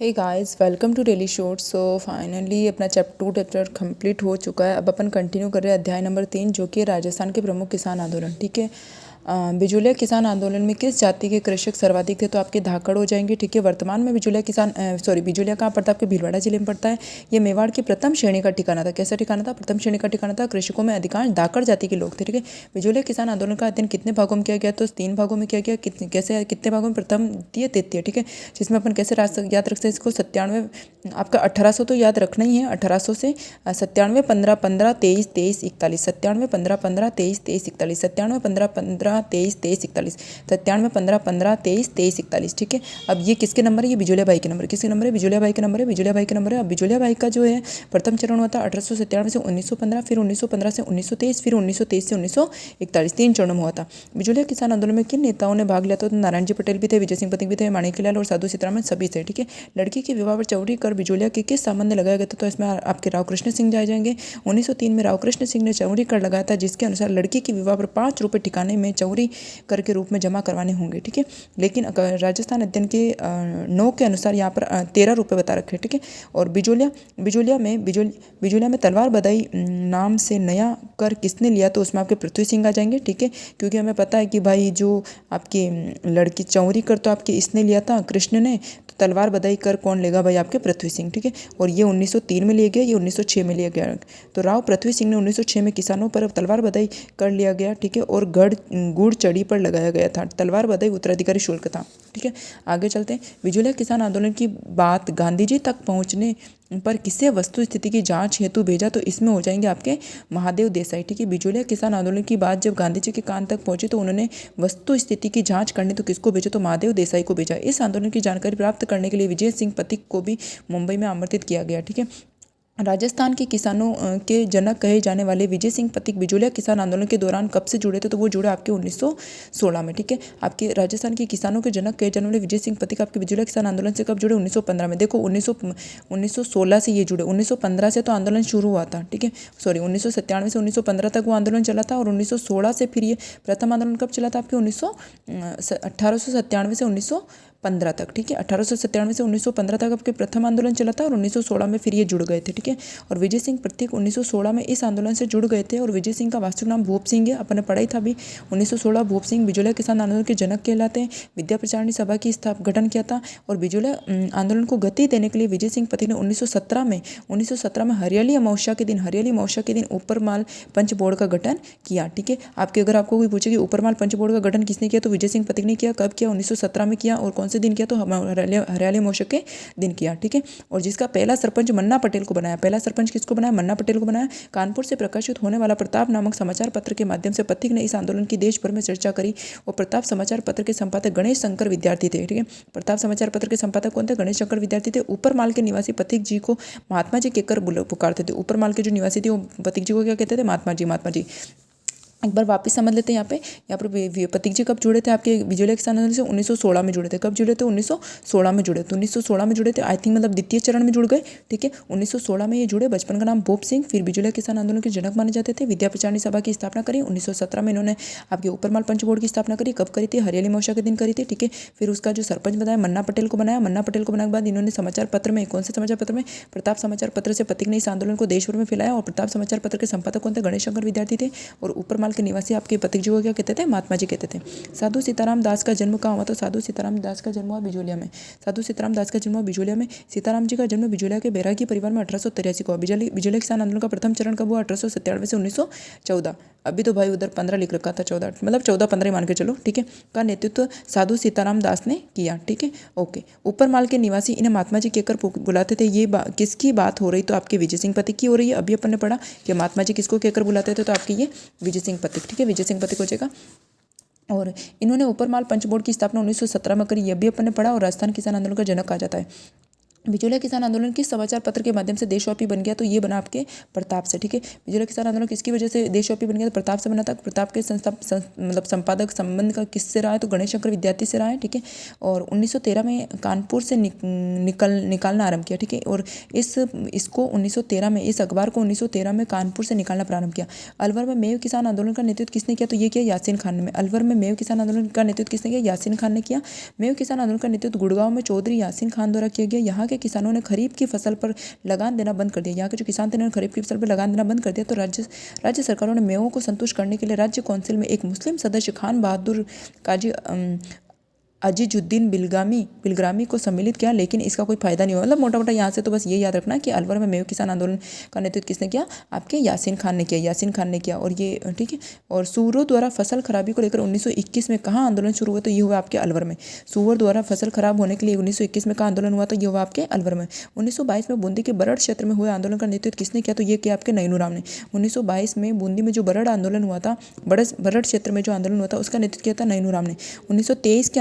Hey guys, welcome to daily short. So finally अपना chapter complete हो चुका है। अब अपन कंटिन्यू कर रहे हैं अध्याय नंबर 3, जो कि राजस्थान के प्रमुख किसान आंदोलन। ठीक है। बिजुलिया किसान आंदोलन में किस जाति के कृषक सर्वाधिक थे? तो आपके धाकड़ हो जाएंगे। ठीक है। वर्तमान में बिजुलिया कहाँ पड़ता है? आपके भीलवाड़ा जिले में पड़ता है। ये मेवाड़ की प्रथम श्रेणी का ठिकाना था। कैसा ठिकाना था? प्रथम श्रेणी का ठिकाना था। कृषकों में अधिकांश धाकड़ जाति के लोग थे। ठीक है। बिजुलिया किसान आंदोलन का अध्ययन कितने भागों में किया गया? तो 3 भागों में किया गया। कितने भागों में? प्रथम, द्वितीय, तृतीय। ठीक है। जिसमें अपन कैसे याद रख सकते हैं इसको? 97 आपका 1800 तो याद रखना ही है। 1800 से 97 15 15 23 23 41, 97 15 15 23 23 41, 97 15 15 23 23 41, 97 15 15 23 23 41। ठीक है। अब ये किसके नंबर है? ये बिजुलिया भाई के नंबर। किसके नंबर है? बिजुलिया भाई के नंबर है। बिजुलिया भाई के नंबर है। अब बिजुलिया भाई का जो है प्रथम चरण हुआ था 1897 से 1915, फिर 1915 से 1923, फिर 1923 से 1941। 3 चरणों में हुआ था। बिजुलिया किसान आंदोलन में किन नेताओं ने भाग लिया था? तो नारायण जी पटेल भी थे, विजय सिंह पथिक भी थे, माणिकलाल और साधु सीतारामन सभी थे। ठीक है। लड़की के विवाह पर चौरी कर बिजुलिया के किस संबंध में लगाया गया था? तो इसमें आपके राव कृष्ण सिंह जाए जाएंगे। 1903 में राव कृष्ण सिंह ने चौरी कर लगाया था, जिसके अनुसार लड़की के विवाह पर 5 रुपये ठिकाने में चौरी कर के रूप में जमा करवाने होंगे। ठीक है। लेकिन राजस्थान अध्ययन के 9 के अनुसार यहाँ पर 13 रुपये बता रखे। ठीक है। और बिजुलिया में तलवार बधाई नाम से नया कर किसने लिया? तो उसमें आपके पृथ्वी सिंह आ जाएंगे। ठीक है। क्योंकि हमें पता है कि भाई जो आपकी लड़की चौरी कर तो आपके इसने लिया था, कृष्ण ने। तो तलवार बधाई कर कौन लेगा? भाई आपके पृथ्वी सिंह। ठीक है। और ये 1903 में लिया गया, ये 1906 में लिया गया। तो राव पृथ्वी सिंह ने 1906 में किसानों पर तलवार बधाई कर लिया गया। ठीक है। और गुड़ चढ़ी पर लगाया गया था। तलवार बधाई उत्तराधिकारी शुल्क था। ठीक है। आगे चलते हैं। बिजुलिया किसान आंदोलन की बात गांधी जी तक पहुंचने पर किसे वस्तु स्थिति की जांच हेतु भेजा? तो इसमें हो जाएंगे आपके महादेव देसाई। ठीक है। बिजुलिया किसान आंदोलन की बात जब गांधी जी के कान तक पहुंची तो उन्होंने वस्तु स्थिति की जांच करने तो किसको भेजा? तो महादेव देसाई को भेजा। इस आंदोलन की जानकारी प्राप्त करने के लिए विजय सिंह पथिक को भी मुंबई में आमंत्रित किया गया। ठीक है। राजस्थान के किसानों के जनक कहे जाने वाले विजय सिंह पथिक बिजुलिया किसान आंदोलन के दौरान कब से जुड़े थे? तो वो जुड़े आपके 1916 में। ठीक है। आपके राजस्थान के किसानों के जनक कहे जाने वाले विजय सिंह पथिक आपके बिजुलिया किसान आंदोलन से कब जुड़े? 1915 में। देखो 1916 से ये जुड़े। 1915 से तो आंदोलन शुरू हुआ था। ठीक है। सॉरी, 1997 से 1915 तक वो आंदोलन चला था। और 1916 से फिर ये प्रथम आंदोलन कब चला था? आपके 1897 से 1915 तक। ठीक है। 1897 से 1915 तक आपके प्रथम आंदोलन चला था और 1916 में फिर ये जुड़ गए थे। ठीक है। और विजय सिंह पथिक 1916 में इस आंदोलन से जुड़ गए थे। और विजय सिंह का वास्तविक नाम भूप सिंह है। अपन ने पढ़ा ही था अभी। 1916 भूप सिंह बिजुलिया किसान आंदोलन के जनक कहलाते हैं। विद्या प्रचारणी सभा की गठन किया था। और बिजुलिया आंदोलन को गति देने के लिए विजय सिंह पथिक ने 1917 में हरियाली अमावस्या के दिन ऊपरमाल पंच बोर्ड का गठन किया। ठीक है। अगर आपको कोई पूछे कि ऊपरमाल पंच बोर्ड का गठन किसने किया? तो विजय सिंह पथिक ने किया। कब किया? 1917 में किया। और कौन से दिन किया? तो हरियाली अमावस्या के दिन किया। ठीक है। और जिसका पहला सरपंच मन्ना पटेल को बनाया। पहला सरपंच किसको बनाया? मन्ना पटेल को बनाया। कानपुर से प्रकाशित होने वाला प्रताप नामक समाचार पत्र के माध्यम से पथिक ने इस आंदोलन की देश भर में चर्चा करी। और प्रताप समाचार पत्र के संपादक गणेश शंकर विद्यार्थी थे। ठीक है। प्रताप समाचार पत्र के संपादक कौन थे? गणेश शंकर विद्यार्थी थे। ऊपरमाल के निवासी पथिक जी को महात्मा जी कहकर पुकारते थे। ऊपरमाल के जो निवासी थे वो पथिक जी को क्या कहते थे? महात्मा जी। एक बार वापस समझ लेते हैं। यहाँ पर पथिक जी कब जुड़े थे? आपके बिजुलिया किसान आंदोलन से 1916 में जुड़े थे। कब जुड़े थे? 1916 में जुड़े। तो 1916 में जुड़े थे। आई थिंक मतलब द्वितीय चरण में जुड़ गए। ठीक है। 1916 में ये जुड़े। बचपन का नाम भूप सिंह। फिर बिजुलिया किसान आंदोलन के जनक माने जाते थे। विद्या प्रचारणी सभा की स्थापना करी। 1917 में इन्होंने आपके ऊपरमाल पंच बोर्ड की स्थापना करी। कब करी थी? हरियाली अमावस्या के दिन करी थी। ठीक है। फिर उसका जो सरपंच बनाया मन्ना पटेल को बनाया। मन्ना पटेल को बनाने के बाद इन्होंने समाचार पत्र में, कौन से समाचार पत्र में? प्रताप समाचार पत्र से पथिक ने इस आंदोलन को देश भर में फैलाया। और प्रताप समाचार पत्र के संपादक कौन थे? गणेश शंकर विद्यार्थी थे। और ऊपरमाल के निवासी आपके पथिक जी को क्या कहते थे? महात्मा जी कहते थे। साधु सीताराम दास का जन्म कहाँ हुआ? तो साधु सीताराम दास का जन्म हुआ बिजुलिया में। साधु सीताराम दास का जन्म हुआ बिजुलिया में। सीताराम जी का जन्म बिजुलिया के बैरागी परिवार में 1883 को हुआ। बिजुलिया किसान आंदोलन का प्रथम चरण कब हुआ? 1897 से 1914। अभी तो भाई उधर 15 लिख रखा था, 14 मतलब 14-15 मान के चलो। ठीक है। का नेतृत्व साधु सीताराम दास ने किया। ठीक है। ओके। ऊपरमाल के निवासी इन्हें महात्मा जी कहकर बुलाते थे। ये किसकी बात हो रही? तो आपके विजय सिंह पथिक की हो रही है। अभी अपन ने पढ़ा कि महात्मा जी किसको कहकर बुलाते थे? तो आपके ये विजय सिंह पथिक। ठीक है। विजय सिंह पथिक हो जाएगा। और इन्होंने ऊपरमाल पंच बोर्ड की स्थापना 1917 में करी। यह भी अपन ने पढ़ा। और राजस्थान किसान आंदोलन का जनक कहा जाता है। बिजोलिया किसान आंदोलन किस समाचार पत्र के माध्यम से देशव्यापी बन गया? तो ये बना आपके प्रताप से। ठीक है, बिजोलिया किसान आंदोलन किसकी वजह से देशव्यापी बन गया? तो प्रताप से बना था। प्रताप के मतलब संपादक संबंध का किससे रहा है? तो गणेश शंकर विद्यार्थी से रहा है। ठीक है, और 1913 में कानपुर से निकालना आरंभ किया। ठीक है, और इसको 1913 में, इस अखबार को 1913 में कानपुर से निकालना प्रारंभ किया। अलवर में मेव किसान आंदोलन का नेतृत्व किसने किया? तो ये किया यासीन खान ने। अलवर में मेव किसान आंदोलन का नेतृत्व किसने किया? यासीन खान ने किया। मेव किसान आंदोलन का नेतृत्व गुड़गांव में चौधरी यासीन खान द्वारा किया गया। यहाँ के किसानों ने खरीफ की फसल पर लगान देना बंद कर दिया। यहाँ के जो किसान थे उन्होंने खरीफ की फसल पर लगान देना बंद कर दिया। तो राज्य सरकारों ने मेवों को संतुष्ट करने के लिए राज्य काउंसिल में एक मुस्लिम सदस्य खान बहादुर काजी अजीजुद्दीन बिलग्रामी को सम्मिलित किया, लेकिन इसका कोई फायदा नहीं हुआ। मतलब मोटा मोटा यहाँ से तो बस ये याद रखना कि अलवर में मेव किसान आंदोलन का नेतृत्व किसने किया? आपके यासीन खान ने किया। और ये ठीक है, और सूअरों द्वारा फसल खराबी को लेकर 1921 में कहाँ आंदोलन शुरू हुआ? तो ये हुआ आपके अलवर में। सूअर द्वारा फसल खराब होने के लिए 1921 में कहाँ आंदोलन हुआ? तो ये हुआ आपके अलवर में। 1922 में बूंदी के बरड़ क्षेत्र में हुए आंदोलन का नेतृत्व किसने किया? तो ये किया आपके नैनूराम ने। 1922 में बूंदी में जो बरड़ आंदोलन हुआ था, बरड़ क्षेत्र में जो आंदोलन हुआ था, उसका नेतृत्व किया था नैनूराम ने। 1923 के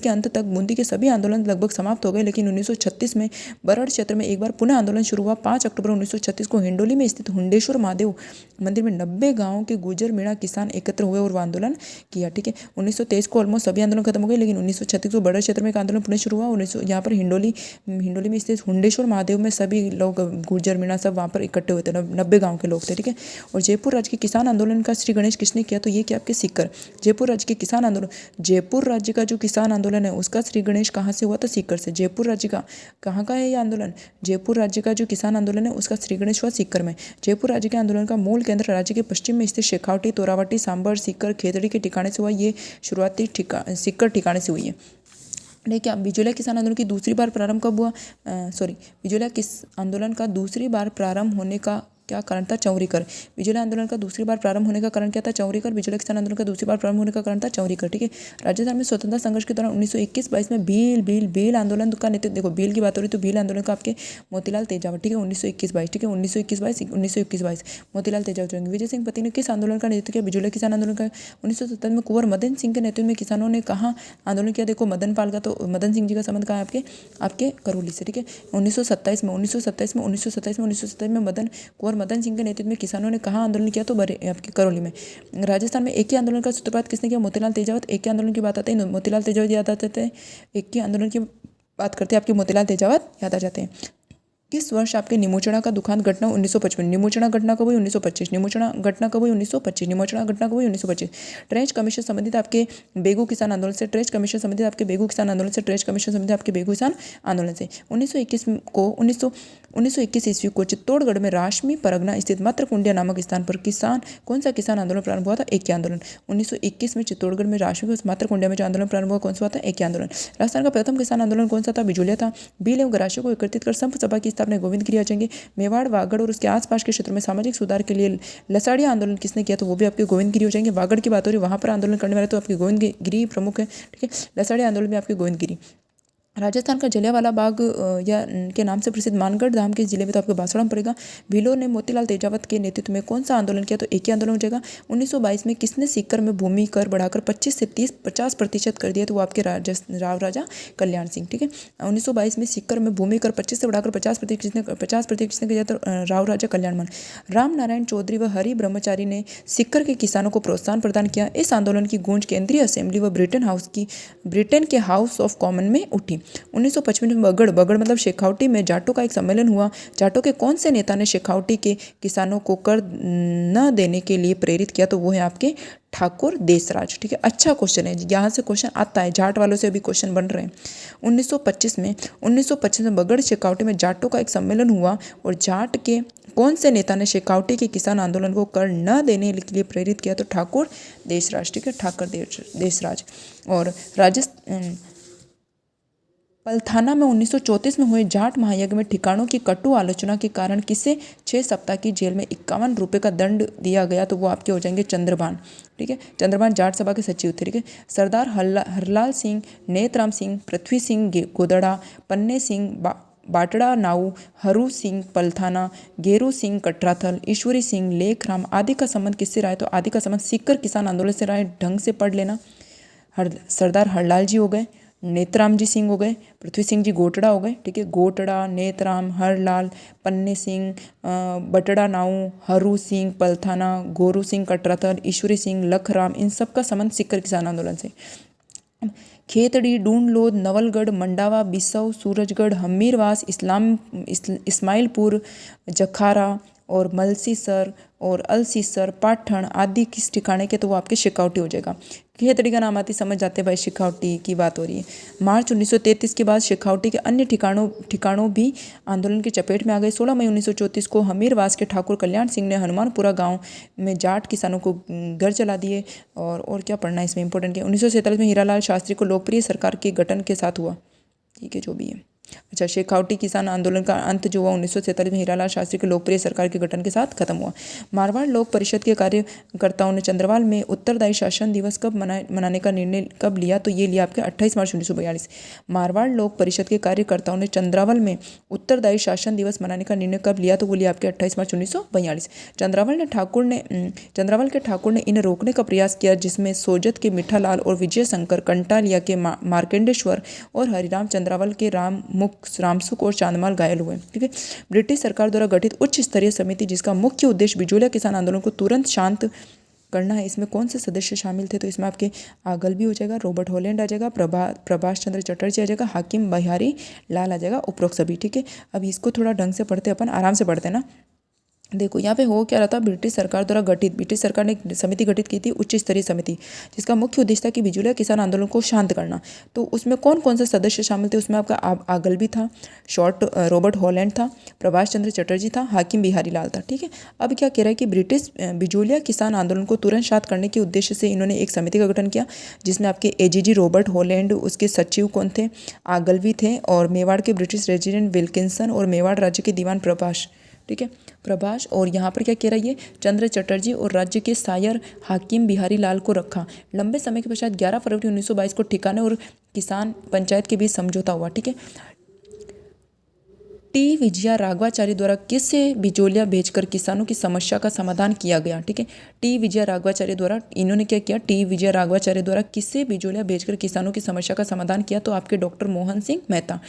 अंत तक बूंदी के सभी आंदोलन लगभग समाप्त हो गए, लेकिन 1936 में बरड़ क्षेत्र में एक बार पुनः आंदोलन शुरू हुआ। 5 अक्टूबर 1936 को हिंडोली में स्थित हुंडेश्वर महादेव मंदिर में 90 गांवों के गुर्जर मीणा किसान एकत्र हुए और वो आंदोलन किया। ठीक है, 1923 को ऑलमोस्ट सभी आंदोलन खत्म हो गए, लेकिन 1936 को बरड़ क्षेत्र में एक आंदोलन पुनः शुरू हुआ। यहाँ पर हिंडोली में स्थित हुंडेश्वर महादेव में सभी लोग गुर्जर मीणा सब वहाँ पर इकट्ठे हुए थे। 90 गाँव के लोग थे। ठीक है, और जयपुर राज्य के किसान आंदोलन का श्री गणेश किसने किया? तो ये क्या आपके सीकर। जयपुर राज्य के किसान आंदोलन, जयपुर राज्य का जो किसान आंदोलन है उसका श्री गणेश कहाँ से हुआ? तो सीकर से। जयपुर राज्य का कहाँ का है ये आंदोलन? जयपुर राज्य का जो किसान आंदोलन है उसका श्री गणेश हुआ सीकर में। जयपुर राज्य के आंदोलन का मूल केंद्र राज्य के पश्चिम में स्थित शेखावटी, तोरावटी, सांबर, सीकर, खेतड़ी के ठिकाने से हुआ। ये शुरुआती सीकर ठिकाने से हुई है। देखिए, बिजोलिया किसान आंदोलन की दूसरी बार प्रारंभ कब हुआ? बिजोलिया आंदोलन का दूसरी बार प्रारंभ होने का क्या कारण था? चौरीकर। बिजोलिया आंदोलन का दूसरी बार प्रारंभ होने का कारण क्या था? चौरीकर। बिजोलिया किसान आंदोलन का दूसरी बार प्रारंभ होने का कारण था चौरीकर। ठीक है, राजस्थान में स्वतंत्रता संघर्ष के दौरान 1921-22 में भील आंदोलन का नेतृत्व, देखो भील की बात हो रही तो भील आंदोलन का आपके मोतीलाल तेजावत। ठीक है, 1921-22। ठीक है, 1921-22 मोतीलाल तेजावत। विजय सिंह पति ने किस आंदोलन का नेतृत्व किया? बिजोलिया किसान आंदोलन का। 1977 में कुंवर मदन सिंह के नेतृत्व में किसानों ने कहाँ आंदोलन किया? देखो मदन पाल का, तो मदन सिंह जी का संबंध कहाँ है? आपके करौली से। ठीक है, 1927 में कुंवर मदन सिंह के नेतृत्व में किसानों ने कहाँ आंदोलन किया? तो आपके करौली में। राजस्थान में एक ही आंदोलन का सूत्रपात किसने किया? मोतीलाल तेजावत। एक ही आंदोलन की बात आते हैं मोतीलाल तेजावत याद आते हैं। एक ही आंदोलन की बात करते हैं आपके मोतीलाल तेजावत याद आ जाते हैं। किस वर्ष आपके निमोचना का दुखांत घटना? 1955। निमोचना घटना कब हुई? 1925। निमोचना घटना कब हुई? 1925। ट्रेंच कमीशन संबंधित आपके बेगू किसान आंदोलन से। ट्रेंच कमीशन संबंधित आपके बेगू किसान आंदोलन से। ट्रेंच कमीशन संबंधित आपके बेगू किसान आंदोलन से। 1921 ईस्वी को चित्तौड़गढ़ में राशमी परगना स्थित मातृकुंडिया नामक स्थान पर कौन सा किसान आंदोलन प्रारंभ हुआ था? एक ही आंदोलन। 1921 में चित्तौड़गढ़ में राशमी मातृकुंडिया में जो आंदोलन प्रारंभ हुआ कौन सा हुआ था? एक ही आंदोलन। राजस्थान का प्रथम किसान आंदोलन कौन सा था? बिजोलिया था। भील एवं गरासियों को एकत्रित कर संप सभा की स्थापना गोविंदगिरी आ जाएंगे। मेवाड़, वागड़ और उसके आसपास के क्षेत्र में सामाजिक सुधार के लिए लसाड़िया आंदोलन किसने किया? तो वो भी आपके गोविंदगिरी हो जाएंगे। वागड़ की बात हो रही है, वहां पर आंदोलन करने वाले तो आपके गोविंदगिरी प्रमुख है। ठीक है, लसाड़िया आंदोलन में आपके गोविंदगिरी। राजस्थान का जलियांवाला बाग या के नाम से प्रसिद्ध मानगढ़ धाम के जिले में तो आपको बांसवाड़ा में पड़ेगा। भीलों ने मोतीलाल तेजावत के नेतृत्व में कौन सा आंदोलन किया? तो एक ही आंदोलन हो जाएगा। 1922 में किसने सीकर में भूमि कर बढ़ाकर 25 से 50% कर दिया? तो वो आपके राव राजा कल्याण सिंह। ठीक है, 1922 में सीकर में भूमि कर 25 से बढ़ाकर 50% किसने किया? तो राव राजा कल्याण मान। राम नारायण चौधरी व हरि ब्रह्मचारी ने सीकर के किसानों को प्रोत्साहन प्रदान किया। इस आंदोलन की गूंज केंद्रीय असेंबली व ब्रिटेन के हाउस ऑफ कॉमन में उठी। 1955 में बगड़ मतलब शेखावटी में जाटों का एक सम्मेलन हुआ। जाटों के कौन से नेता ने शेखावटी के किसानों को कर न देने के लिए प्रेरित किया? तो वो है आपके ठाकुर देसराज। ठीक है, अच्छा क्वेश्चन है, यहाँ से क्वेश्चन आता है, जाट वालों से भी क्वेश्चन बन रहे हैं। 1925 में बगड़ शेखावटी में जाटों का एक सम्मेलन हुआ और जाट के कौन से नेता ने शेखावटी के किसान आंदोलन को कर न देने के लिए प्रेरित किया? तो ठाकुर देसराज। ठीक है, ठाकुर देसराज। और राजस्थान पलथाना में 1934 में हुए जाट महायज्ञ में ठिकानों की कटु आलोचना के कारण किसे 6 सप्ताह की जेल में 51 रुपये का दंड दिया गया? तो वो आपके हो जाएंगे चंद्रभान। ठीक है, चंद्रभान जाट सभा के सचिव थे। ठीक है, सरदार हरलाल सिंह, नेतराम सिंह, पृथ्वी सिंह गोदड़ा, पन्ने सिंह बाटड़ा नाऊ, हरू सिंह पलथाना, गेरू सिंह कटराथल, ईश्वरी सिंह लेखराम आदि का संबंध किससे रहा है? तो आदि का संबंध सीकर किसान आंदोलन से रहा है। ढंग से पढ़ लेना। सरदार हरलाल जी हो गए, नेतराम जी सिंह हो गए, पृथ्वी सिंह जी गोटड़ा हो गए, ठीक है। गोटड़ा, नेतराम, हरलाल, पन्ने सिंह, बटड़ा नाऊ, हरू सिंह पलथाना, गोरू सिंह कटराथल, ईश्वरी सिंह, लखराम, इन सब का संबंध सिक्कर किसान आंदोलन से। खेतड़ी, डूंडलोद, नवलगढ़, मंडावा, बिसौ, सूरजगढ़, हमीरवास, इस्माइलपुर, जखारा और मलसीसर और अलसीसर, पाठन आदि किस ठिकाने के, तो वो आपके शेखावटी हो जाएगा। खेतड़ी का नाम आती समझ जाते हैं भाई, शेखावटी की बात हो रही है। मार्च 1933 के बाद शेखावटी के अन्य ठिकानों भी आंदोलन की चपेट में आ गए। 16 मई 1934 को हमीरवास के ठाकुर कल्याण सिंह ने हनुमानपुरा गांव में जाट किसानों को घर जला दिए। और क्या पढ़ना है इसमें इंपॉर्टेंट क्या, 1947 में हीरालाल शास्त्री को लोकप्रिय सरकार के गठन के साथ हुआ, ठीक है जो भी है। अच्छा, शेखावटी किसान आंदोलन का अंत जो हुआ 1947 में हीरालाल शास्त्री के लोकप्रिय सरकार के गठन के साथ खत्म हुआ। मारवाड़ लोक परिषद के कार्यकर्ताओं ने चंद्रवाल में उत्तरदायी शासन दिवस कब मनाने का निर्णय कब लिया, तो ये लिया आपके 28 मार्च 1942। मारवाड़ लोक परिषद के कार्यकर्ताओं ने चंद्रावल में उत्तरदायी शासन दिवस मनाने का निर्णय कब लिया, तो वो लिया आपके 28 मार्च 1942। चंद्रावल के ठाकुर ने इन्हें रोकने का प्रयास किया, जिसमें सोजत के मिठालाल और विजय शंकर, कंटालिया के मार्केंडेश्वर और हरिराम चंद्रावल के रामसुख और चांदमाल घायल हुए, ठीक है। ब्रिटिश सरकार द्वारा गठित उच्च स्तरीय समिति, जिसका मुख्य उद्देश्य बिजोलिया किसान आंदोलन को तुरंत शांत करना है, इसमें कौन से सदस्य शामिल थे, तो इसमें आपके आगल भी हो जाएगा, रॉबर्ट हॉलैंड आ जाएगा, प्रभाष चंद्र चटर्जी आ जाएगा, हाकिम बिहारी लाल आ जाएगा, उपरोक्त सभी, ठीक है। अब इसको थोड़ा ढंग से पढ़ते, अपन आराम से पढ़ते हैं ना। देखो यहाँ पे हो क्या रहा था, ब्रिटिश सरकार ने एक समिति गठित की थी, उच्च स्तरीय समिति, जिसका मुख्य उद्देश्य था कि बिजोलिया किसान आंदोलन को शांत करना। तो उसमें कौन कौन से सदस्य शामिल थे, उसमें आपका आगल भी था, रॉबर्ट हॉलैंड था, प्रभाष चंद्र चटर्जी था, हाकिम बिहारी लाल था, ठीक है। अब क्या कह रहा है कि ब्रिटिश बिजोलिया किसान आंदोलन को तुरंत शांत करने के उद्देश्य से इन्होंने एक समिति का गठन किया, जिसमें आपके एजीजी रॉबर्ट हॉलैंड, उसके सचिव कौन थे, आगल भी थे, और मेवाड़ के ब्रिटिश रेजिडेंट विल्किंसन और मेवाड़ राज्य के दीवान प्रभाष, ठीक है, प्रभाष। और यहाँ पर क्या कह रहा है, ये चंद्र चटर्जी और राज्य के सायर हाकिम बिहारी लाल को रखा। लंबे समय के पश्चात 11 फरवरी 1922 को ठिकाने और किसान पंचायत के बीच समझौता हुआ, ठीक है। टी विजया राघवाचार्य द्वारा किसे बिजोलिया भेजकर किसानों की समस्या का समाधान किया गया, ठीक है। टी विजया राघवाचार्य द्वारा इन्होंने क्या किया, टी विजया राघवाचार्य द्वारा किसे बिजोलिया भेजकर किसानों की समस्या का समाधान किया, तो आपके डॉक्टर मोहन सिंह मेहता।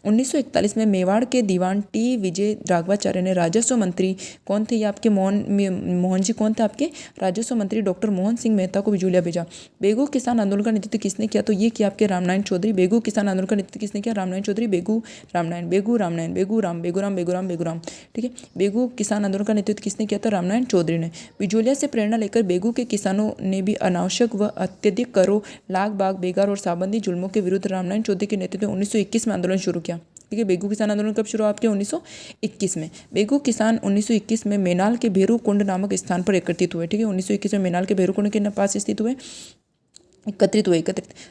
1941 में मेवाड़ के दीवान टी विजय राघवाचार्य ने राजस्व मंत्री कौन थे, ये आपके मोहन जी कौन थे, आपके राजस्व मंत्री डॉक्टर मोहन सिंह मेहता को बिजोलिया भेजा। बेगू किसान आंदोलन का नेतृत्व किसने किया, तो ये किया आपके रामनारायण चौधरी। बेगू किसान आंदोलन का नेतृत्व किसने किया, रामनारायण चौधरी। बेगूराम, ठीक है। बेगू किसान आंदोलन का नेतृत्व किसने किया था, रामनारायण चौधरी ने। बिजोलिया से प्रेरणा लेकर बेगू के किसानों ने भी अनावश्यक व अत्यधिक करों, लाग बाग, बेगार और साबंदी जुल्मों के विरुद्ध रामनारायण चौधरी के नेतृत्व में 1921 में आंदोलन शुरू किया, ठीक है। बेगू किसान आंदोलन कब शुरू हुआ, आपके 1921 में। बेगू किसान 1921 में मेनाल के भेरू कुंड नामक स्थान पर एकत्रित हुए, ठीक है। 1921 में मेनाल के भेरू कुंड के पास स्थित हुए, एकत्रित।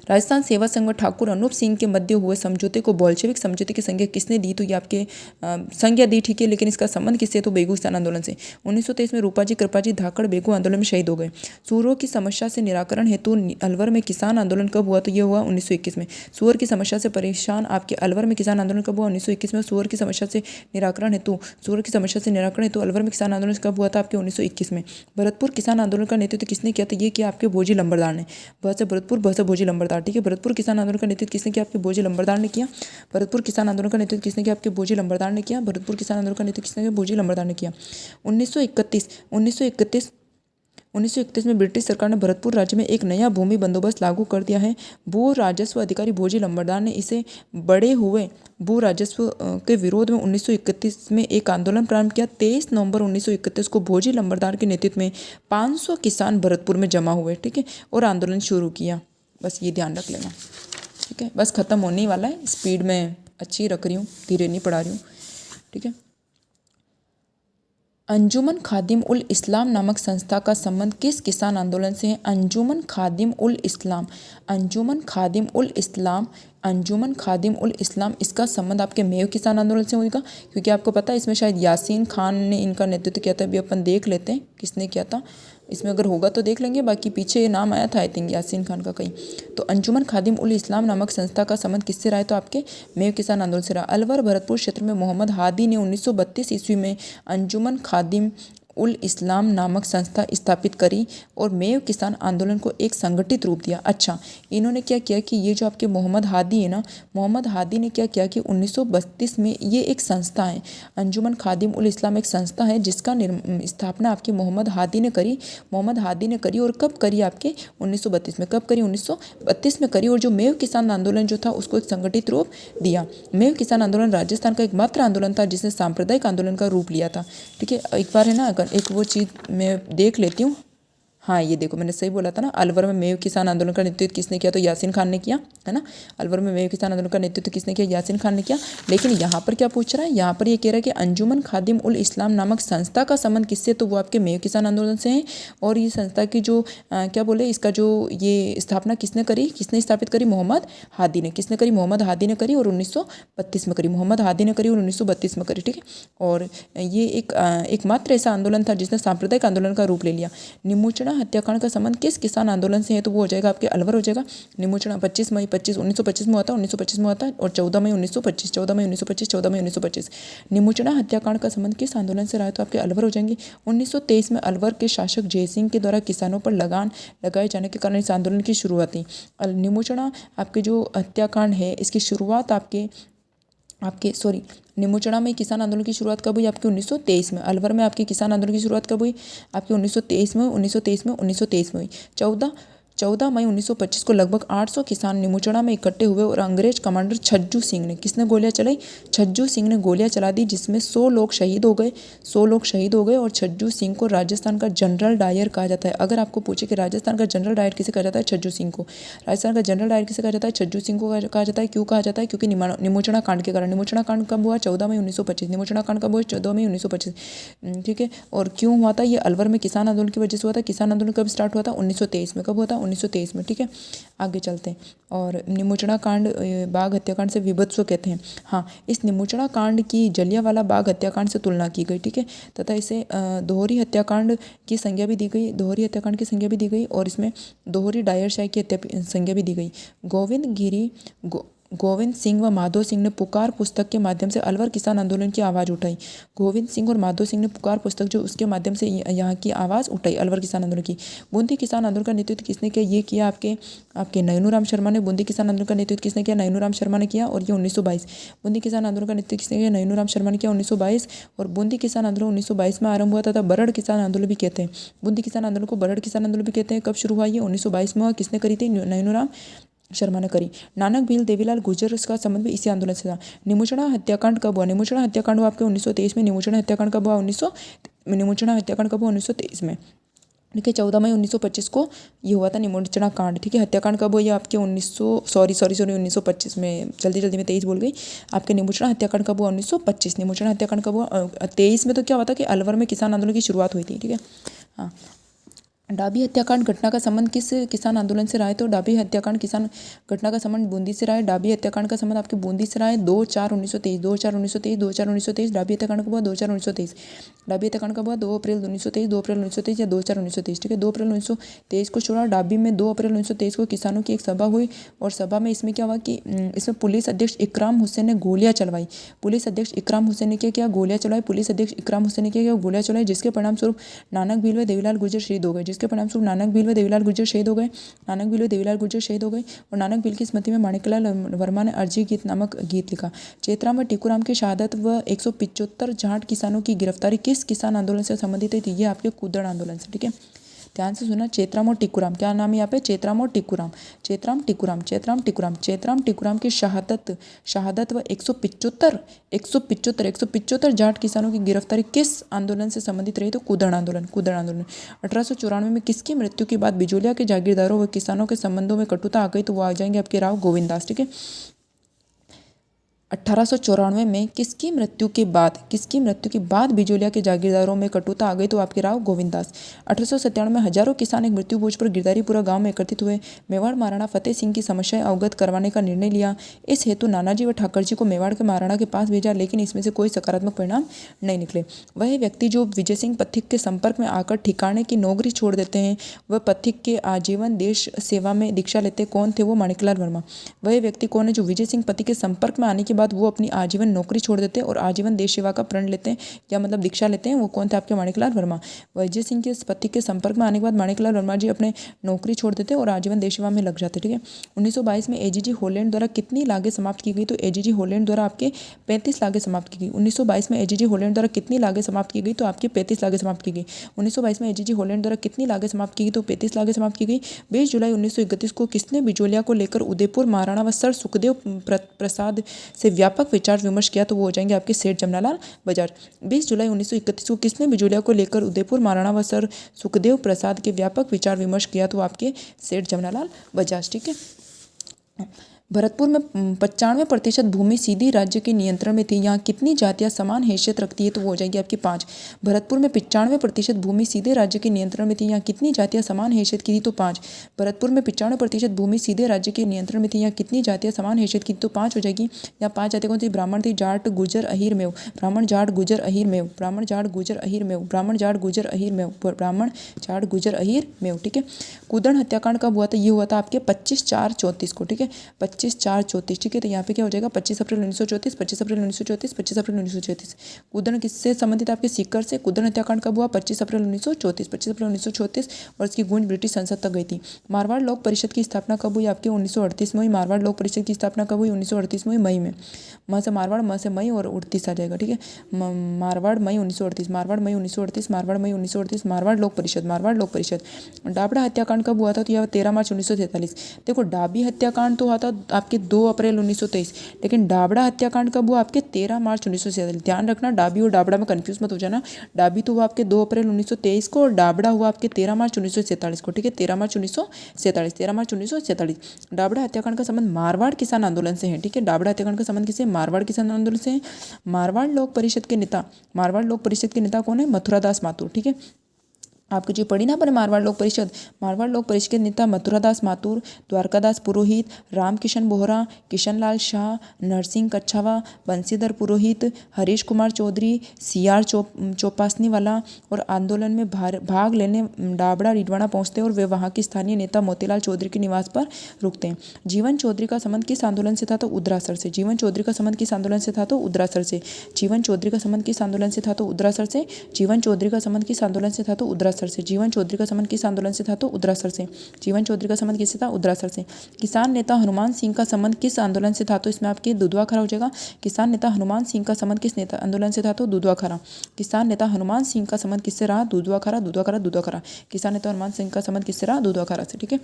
राजस्थान सेवा संघ व ठाकुर अनूप सिंह के मध्य हुए समझौते को बोल्शेविक समझौते की संज्ञा किसने दी, तो ये आपके संज्ञा दी, ठीक है, लेकिन इसका संबंध किससे, तो बेगू किसान आंदोलन से। 1923 में रूपाजी कृपाजी धाकड़ बेगू आंदोलन में शहीद हो गए। सूअरों की समस्या से निराकरण हेतु अलवर में किसान आंदोलन कब हुआ, तो ये हुआ 1921 में। सूअर की समस्या से परेशान आपके अलवर में किसान आंदोलन कब हुआ, 1921 में। सूअर की समस्या से निराकरण हेतु अलवर में किसान आंदोलन कब हुआ था, आपके 1921 में। भरतपुर किसान आंदोलन का नेतृत्व किसने किया, तो ये किया आपके भोजी लंबरदार ने। भरतपुर भोजी लंबरदार, ठीक है। भरतपुर किसान आंदोलन का नेतृत्व किसने किया, आपके भोजी लंबरदार ने किया। भरतपुर किसान आंदोलन का नेतृत्व किसने किया, आपके भोजी लंबरदार ने किया। भरतपुर किसान आंदोलन का नेतृत्व किसने किया, भोजी लंबरदार ने किया। 1931 में ब्रिटिश सरकार ने भरतपुर राज्य में एक नया भूमि बंदोबस्त लागू कर दिया है। भू राजस्व अधिकारी भोजी लंबरदार ने इसे बढ़े हुए भू राजस्व के विरोध में 1931 में एक आंदोलन प्रारंभ किया। 23 नवंबर 1931 को भोजी लंबरदार के नेतृत्व में 500 किसान भरतपुर में जमा हुए, ठीक है, और आंदोलन शुरू किया। बस ये ध्यान रख लेना, ठीक है। बस खत्म होने ही वाला है, स्पीड में अच्छी रख रही हूँ, धीरे नहीं पढ़ा रही हूँ, ठीक है। अंजुमन खादिम उल इस्लाम नामक संस्था का संबंध किस किसान आंदोलन से है, अंजुमन खादिम उल इस्लाम, इसका संबंध आपके मेव किसान आंदोलन से होगा, क्योंकि आपको पता है इसमें शायद यासीन खान ने इनका नेतृत्व किया था। अभी अपन देख लेते हैं किसने किया था, इसमें अगर होगा तो देख लेंगे, बाकी पीछे ये नाम आया था आई थिंक यासीन खान का कहीं। तो अंजुमन खादिम उल इस्लाम नामक संस्था का संबंध किससे रहा है, तो आपके मेव किसान आंदोलन से रहा। अलवर भरतपुर क्षेत्र में मोहम्मद हादी ने 1932 ईस्वी में अंजुमन खादिम उल इस्लाम नामक संस्था स्थापित करी और मेव किसान आंदोलन को एक संगठित रूप दिया। अच्छा, इन्होंने क्या किया कि ये जो आपके मोहम्मद हादी है ना, मोहम्मद हादी ने क्या किया कि 1932 में ये एक संस्था है, अंजुमन खादिम उल इस्लाम एक संस्था है जिसका स्थापना आपके मोहम्मद हादी ने करी। मोहम्मद हादी ने करी और कब करी आपके 1932 में, कब करी 1932 में करी। और जो मेव किसान आंदोलन जो था उसको एक संगठित रूप दिया। मेव किसान आंदोलन राजस्थान का एकमात्र आंदोलन था जिसने सांप्रदायिक आंदोलन का रूप लिया था। ठीक है, एक बार है ना, अगर एक वो चीज़ मैं देख लेती हूँ। हाँ, ये देखो मैंने सही बोला था ना, अलवर में मेव किसान आंदोलन का नेतृत्व किसने किया, तो यासीन खान ने किया, है ना। अलवर में मेव किसान आंदोलन का नेतृत्व किसने किया, यासीन खान ने किया। लेकिन यहाँ पर क्या पूछ रहा है, यहाँ पर ये कह रहा है कि अंजुमन खादिम उल इस्लाम नामक संस्था का संबंध किससे, तो वो आपके मेव किसान आंदोलन से है। और ये संस्था की जो क्या बोले, इसका जो ये स्थापना किसने करी, किसने स्थापित करी, मोहम्मद हादी ने। किसने करी, मोहम्मद हादी ने करी और 1932 में करी, मोहम्मद हादी ने करी और 1932 में करी। ठीक है, और ये एकमात्र ऐसा आंदोलन था जिसने सांप्रदायिक आंदोलन का रूप ले लिया। निमुचना हत्याकांड का संबंध किस किसान आंदोलन से है, तो वो हो जाएगा आपके अलवर हो जाएगा। निमुचना 25 मई 1925 में होता है, 1925 में होता है। और 14 मई 1925, 14 मई 1925, 14 मई 1925। निमुचना हत्याकांड का संबंध किस आंदोलन से रहा है, तो आपके अलवर हो जाएंगे। 1923 में अलवर के शासक जयसिंह के द्वारा किसानों पर लगान लगाए जाने के कारण इस आंदोलन की शुरुआत हुई। निमुचना आपके जो हत्याकांड है इसकी शुरुआत निमुचना में किसान आंदोलन की शुरुआत कब हुई, आपके 1923 में। अलवर में आपके किसान आंदोलन की शुरुआत कब हुई, आपके 1923 में हुई। 14 मई 1925 को लगभग 800 किसान निमुचना में इकट्ठे हुए और अंग्रेज कमांडर छज्जू सिंह ने, किसने गोलियां चलाई, छज्जू सिंह ने गोलियां चला दी, जिसमें 100 लोग शहीद हो गए। और छज्जू सिंह को राजस्थान का जनरल डायर कहा जाता है। अगर आपको पूछे कि राजस्थान का जनरल डायर किसे कहा जाता है, छज्जू सिंह को। राजस्थान का जनरल डायर किसे कहा जाता है, छज्जू सिंह को कहा जाता है। क्यों कहा जाता है, क्योंकि निमुचना कांड के कारण। निमुचना कांड कब हुआ, 14 मई 1925। निमुचना कांड कब हुआ, 14 मई 1925। ठीक है, और क्यों हुआ था, ये अलवर में किसान आंदोलन की वजह से हुआ था। किसान आंदोलन कब स्टार्ट हुआ था, 1923 में। कब हुआ था, 1923 में। ठीक है, आगे चलते हैं। और निमुचना कांड बाग हत्याकांड से विभत्स कहते हैं। हाँ, इस निमुचना कांड की जलियांवाला बाग हत्याकांड से तुलना की गई। ठीक है, तथा इसे दोहरी हत्याकांड की संज्ञा भी दी गई, और इसमें दोहरी डायरशाही की संज्ञा भी दी गई। गोविंद सिंह व माधो सिंह ने पुकार पुस्तक के माध्यम से अलवर किसान आंदोलन की आवाज़ उठाई। गोविंद सिंह और माधो सिंह ने पुकार पुस्तक जो उसके माध्यम से यहाँ की आवाज़ उठाई अलवर किसान आंदोलन की। बूंदी किसान आंदोलन का नेतृत्व किसने किया, ये किया आपके नैनूराम शर्मा ने। बूंदी किसान आंदोलन का नेतृत्व किसने किया, नैनूराम शर्मा ने किया, और ये 1922। बूंदी किसान आंदोलन का नेतृत्व किसने किया, नैनूराम शर्मा ने किया, 1922। और बूंदी किसान आंदोलन 1922 में आरंभ हुआ था, बरड़ किसान आंदोलन भी कहते हैं। बूंदी किसान आंदोलन को बरड़ किसान आंदोलन भी कहते हैं। कब शुरू हुआ, ये 1922 में। किसने करी थी, नैनूराम शर्मा ने करी। नानक भील देवीलाल गुर्जर का संबंध भी इसी आंदोलन से था। निमुचना हत्याकांड कब हुआ, निमुचना हत्याकांड हुआ आपके 1923 में। निमुचना हत्याकांड कब हुआ, 1923 में। ठीक है, 14 मई 1925 को ये हुआ था निमुचना कांड। ठीक है, हत्याकांड कब हुआ, ये आपके 1925 में, जल्दी में 23 बोल गई। आपके निमुचना हत्याकांड कब हुआ, 1925। निमुचना हत्याकांड कब हुआ, 23 में। तो क्या हुआ था कि अलवर में किसान आंदोलन की शुरुआत हुई थी। ठीक है, हाँ। डाबी हत्याकांड घटना का संबंध किस किसान आंदोलन से रहा है, तो डाबी हत्याकांड किसान घटना का संबंध बूंदी से रहा है। डाबी हत्याकांड का संबंध आपके बूंदी से रहा है। 2/4/1923 डाबी हत्याकांड कब हुआ, 2/4/1923। डाबी हत्याकांड कब हुआ, 2 अप्रैल 1923 या 2/4/1923। ठीक है, 2 अप्रैल 1923 को छोड़ा। डाबी में 2 अप्रैल 1923 को किसानों की एक सभा हुई, और सभा में इसमें क्या हुआ कि इसमें पुलिस अध्यक्ष इकराम हुसैन ने गोलियां चलवाई। पुलिस अध्यक्ष इकराम हुसैन ने क्या गोलियां चलवाई, जिसके परिणाम स्वरूप नानक भील व देवीलाल गुर्जर शहीद हो गए। के परिणाम स्वरूप नानक भील व देवीलाल गुर्जर शहीद हो गए। और नानक भील की स्मृति में माणिकलाल वर्मा ने अर्जी गीत नामक गीत लिखा। चेतराम व टिकुराम की शहादत व 175 जाट किसानों की गिरफ्तारी किस किसान आंदोलन से संबंधित है, ये आपके कुदड़ आंदोलन से। ठीक है, ध्यान से सुना। चेतराम और टिकुराम, क्या नाम है यहाँ पे, चेतराम टिकुराम की शहादत व 175 जाट किसानों की गिरफ्तारी किस आंदोलन से संबंधित रही, तो कुदड़ आंदोलन। 1894 में किसकी मृत्यु के बाद बिजोलिया के जागीरदारों व किसानों के संबंधों में कटुता आ गई, तो वो आ जाएंगे आपके राव गोविंदास। ठीक है, 1894 में किसकी मृत्यु के बाद बिजोलिया के जागीरदारों में कटुता आ गई, तो आपके राव गोविंदास। 1897 में हजारों किसान एक मृत्यु भोज पर गिरधारीपुरा गांव में एकत्रित हुए। मेवाड़ महाराणा फतेह सिंह की समस्याएं अवगत करवाने का निर्णय लिया। इस हेतु नानाजी व ठाकर जी को मेवाड़ के महाराणा के पास भेजा, लेकिन इसमें से कोई सकारात्मक परिणाम नहीं निकले। वह व्यक्ति जो विजय सिंह पथिक के संपर्क में आकर ठिकाने की नौकरी छोड़ देते हैं, वह पथिक के आजीवन देश सेवा में दीक्षा लेते कौन थे, वो माणिकलाल वर्मा। वह व्यक्ति कौन है जो विजय सिंह पथिक के संपर्क में आने के बाद वो अपनी आजीवन नौकरी छोड़ देते हैं और आजीवन देश सेवा का प्रण लेते हैं या मतलब दीक्षा लेते हैं। वो कौन थे आपके माणिकलाल वर्मा। वैजय सिंह के पति के संपर्क में आने के बाद माणिकलाल वर्मा जी अपने नौकरी छोड़ देते और आजीवन देश सेवा में लग जाते। ठीक है। 1922 में एजीजी हॉलैंड द्वारा कितनी लागें समाप्त की गई, तो एजीजी हॉलैंड द्वारा आपके 35 लागें समाप्त की गई। 1922 में एजीजी हॉलैंड द्वारा कितनी लागें समाप्त की गई, तो आपकी 35 लागें समाप्त की गई। 1922 में एजीजी हॉलैंड द्वारा कितनी लागें समाप्त की गई, तो 35 लागें समाप्त की गई। 20 जुलाई 1931 को किसने बिजोलिया को लेकर उदयपुर महाराणा व सर सुखदेव प्रसाद से व्यापक विचार विमर्श किया, तो वो हो जाएंगे आपके सेठ जमनालाल बजाज। 20 जुलाई 1931 को किसने बिजोलिया को लेकर उदयपुर महाराणा व सर सुखदेव प्रसाद के व्यापक विचार विमर्श किया, तो आपके सेठ जमनालाल बजाज। ठीक है। भरतपुर में 95% भूमि सीधी राज्य के नियंत्रण में थी। यहाँ कितनी जातियाँ समान हैसियत रखती है, तो वो हो जाएगी आपकी 5। भरतपुर में 95% भूमि सीधे राज्य के नियंत्रण में थी। यहाँ कितनी जातियाँ समान हैसियत की थी, तो 5। भरतपुर में 95% भूमि सीधे राज्य के नियंत्रण में थी। यहाँ कितनी जातियाँ समान हैसियत की थी, तो 5 हो जाएगी। यहाँ 5 जातियाँ कौन सी, ब्राह्मण थी, जाट गुजर अहीर मेव, ब्राह्मण जाट गुजर अहीर मेव, ब्राह्मण जाट गुजर अहीर मेव, ब्राह्मण जाट गुजर अहीर मेव, ब्राह्मण जाट गुजर अहीर मेव। ठीक है। कुदन हत्याकांड कब हुआ था, ये हुआ था आपके 25/4/34 को। ठीक है। 25/4/34। ठीक है। तो यहाँ पे क्या हो जाएगा 25 अप्रैल 1934, 25 अप्रैल 1934, 25 अप्रैल 1934। कुदन किससे संबंधित, आपके सीकर से। कुदन हत्याकांड कब हुआ, 25 अप्रैल 1934, 25 अप्रैल 1934 और इसकी गूंज ब्रिटिश संसद तक गई थी। मारवाड़ लोक परिषद की स्थापना कब हुई, आपके 1938 में हुई। मारवाड़ लोक परिषद की स्थापना कब हुई, 1938 में हुई, मई में। म से मारवाड़, म से मई और 38 आ जाएगा। ठीक है। मारवाड़ मई 1938, मारवाड़ मई 1938, मारवाड़ मई 1938, मारवाड़ लोक परिषद, मारवाड़ लोक परिषद। डाबड़ा हत्याकांड कब हुआ था, तो यह 13 मार्च 1943। देखो डाबी हत्याकांड तो हुआ था आपके 2 अप्रैल 1923, लेकिन डाबड़ा हत्याकांड कब हुआ, आपके 13 मार्च 1947। ध्यान रखना डाबी और डाबड़ा में कंफ्यूज मत हो जाना। डाबी तो हुआ आपके 2 अप्रैल 1923 को और डाबड़ा हुआ आपके 13 मार्च 1947 को। ठीक है। 13 मार्च 1947, 13 मार्च 1947। डाबड़ा हत्याकांड का संबंध मारवाड़ किसान आंदोलन से है। ठीक है। डाबड़ा हत्याकांड का संबंध किससे, मारवाड़ किसान आंदोलन से है। मारवाड़ लोक परिषद के नेता, मारवाड़ लोक परिषद के नेता कौन है, मथुरादास माथुर। ठीक है। आपको जो पढ़ी ना पर मारवाड़ लोक परिषद, मारवाड़ लोक परिषद के नेता मथुरादास माथुर, द्वारकादास पुरोहित, रामकिशन बोहरा, किशनलाल शाह, नरसिंह कच्छावा, बंसीधर पुरोहित, हरीश कुमार चौधरी, CR चौपासनी वाला और आंदोलन में भाग लेने डाबड़ा रिडवाना पहुंचते हैं और वे वहां की स्थानीय नेता मोतीलाल चौधरी के निवास पर रुकते हैं। जीवन चौधरी का संबंध किस आंदोलन से था, तो उदरासर से। जीवन चौधरी का संबंध किस आंदोलन से था, तो उदरासर से। जीवन चौधरी का संबंध किस आंदोलन से था, तो उदरासर से। जीवन चौधरी का संबंध किस आंदोलन से था, तो उदरासर से। जीवन चौधरी का संबंध किस आंदोलन से था, तो उदरासर से। जीवन चौधरी का संबंध किससे था, उदरासर से। किसान नेता हनुमान सिंह का संबंध किस आंदोलन से था, तो इसमें आपके दुधवा खरा हो जाएगा। किसान नेता हनुमान सिंह का संबंध किस नेता आंदोलन से था, तो दुधवा खरा। किसान नेता हनुमान सिंह का संबंध किससे रहा, दुधवा खरा, दुधवा खरा, दुधवा खरा। किसान नेता हनुमान सिंह का संबंध किससे रहा, दुधवा खरा से। ठीक है।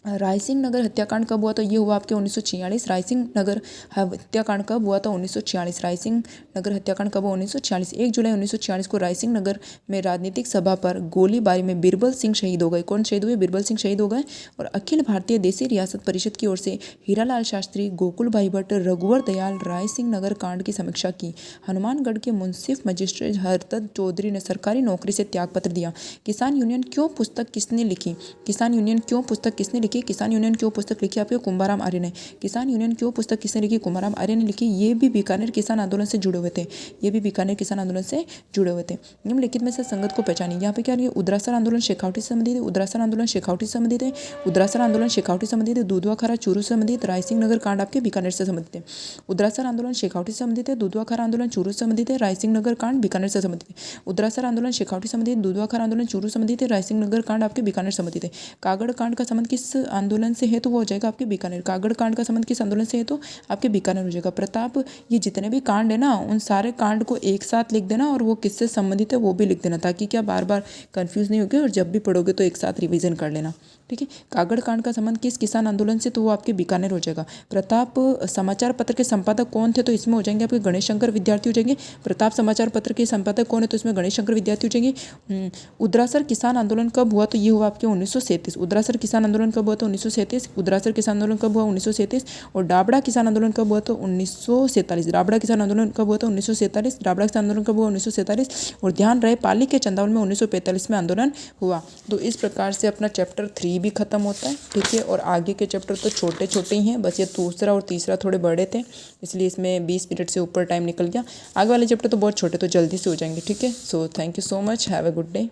रायसिंह नगर हत्याकांड कब हुआ, तो ये हुआ आपके 1946। रायसिंह नगर हत्याकांड कब हुआ था, 1946। रायसिंह नगर हत्याकांड कब हुआ, 1946। 1 जुलाई 1946 को रायसिंह नगर में राजनीतिक सभा पर गोलीबारी में बिरबल सिंह शहीद हो गए। कौन शहीद हुए, बिरबल सिंह शहीद हो गए। और अखिल भारतीय देसी रियासत परिषद की ओर से हीरालाल शास्त्री, गोकुल भाई भट्ट, रघुवर दयाल रायसिंह नगर कांड की समीक्षा की। हनुमानगढ़ के मुंसिफ मजिस्ट्रेट हरदत्त चौधरी ने सरकारी नौकरी से त्यागपत्र दिया। किसान यूनियन क्यों पुस्तक किसने लिखी, किसान यूनियन क्यों पुस्तक किसने लिखी, किसान यूनियन क्यों पुस्तक लिखी, आपके कुंभाराम आर्य ने। किसान यूनियन क्यों पुस्तक किसने लिखी, कुंभाराम आर्य ने लिखी। ये भी बीकानेर किसान आंदोलन से जुड़े हुए थे, ये भी बीकानेर किसान आंदोलन से जुड़े हुए थे। निम्नलिखित में से संगत को पहचानिए। यहाँ पे क्या है, उदरासर आंदोलन शेखावटी से संबंधित है, उदरासर आंदोलन शेखावटी से संबंधित है, उदरासर आंदोलन शेखावटी से संबंधित है। दुधवा खरा चूरू से संबंधित, रायसिंह नगर कांड आपके बीकानेर से संबंधित है। उदरासर आंदोलन शेखावटी से संबंधित है, दुधवा खरा आंदोलन चूरू से संबंधित है, रायसिंह नगर कांड बीकानेर से संबंधित है। उदरासर आंदोलन शेखावटी से संबंधित, दुधवा खरा आंदोलन चूरू से संबंधित है, रायसिंह नगर कांड आपके बीकानेर से संबंधित है। कागड़ कांड का संबंध किस आंदोलन से है, तो वो हो जाएगा आपके बीकानेर। कागड़ कांड का संबंध किस आंदोलन से है, तो आपके बीकानेर हो जाएगा। प्रताप, ये जितने भी कांड है ना उन सारे कांड को एक साथ लिख देना और वो किससे संबंधित है वो भी लिख देना, ताकि क्या बार बार कंफ्यूज नहीं होगे और जब भी पढ़ोगे तो एक साथ रिवीजन कर लेना। ठीक है। कागड़ कांड का संबंध किस किसान आंदोलन से, तो वो आपके बीकानेर हो जाएगा। प्रताप समाचार पत्र के संपादक कौन थे, तो इसमें हो जाएंगे आपके गणेश शंकर विद्यार्थी हो जाएंगे। प्रताप समाचार पत्र के संपादक कौन है, तो इसमें गणेश शंकर विद्यार्थी हो जाएंगे। उदरासर किसान आंदोलन कब हुआ, तो ये हुआ आपके 1937। उदरासर किसान आंदोलन कब हुआ, तो 1937। उदरासर किसान आंदोलन कब हुआ, 1937। और डाबड़ा किसान आंदोलन कब हुआ, तो 1947। डाबड़ा किसान आंदोलन कब हुआ, तो 1947। डाबड़ा किसान आंदोलन कब हुआ, 1947। और ध्यान रहे पाली के चंदावल में 1945 में आंदोलन हुआ। तो इस प्रकार से अपना चैप्टर 3 भी खत्म होता है। ठीक है। और आगे के चैप्टर तो छोटे छोटे ही हैं, बस ये दूसरा और तीसरा थोड़े बड़े थे, इसलिए इसमें 20 मिनट से ऊपर टाइम निकल गया। आगे वाले चैप्टर तो बहुत छोटे, तो जल्दी से हो जाएंगे। ठीक है। So thank you so much, have a good day.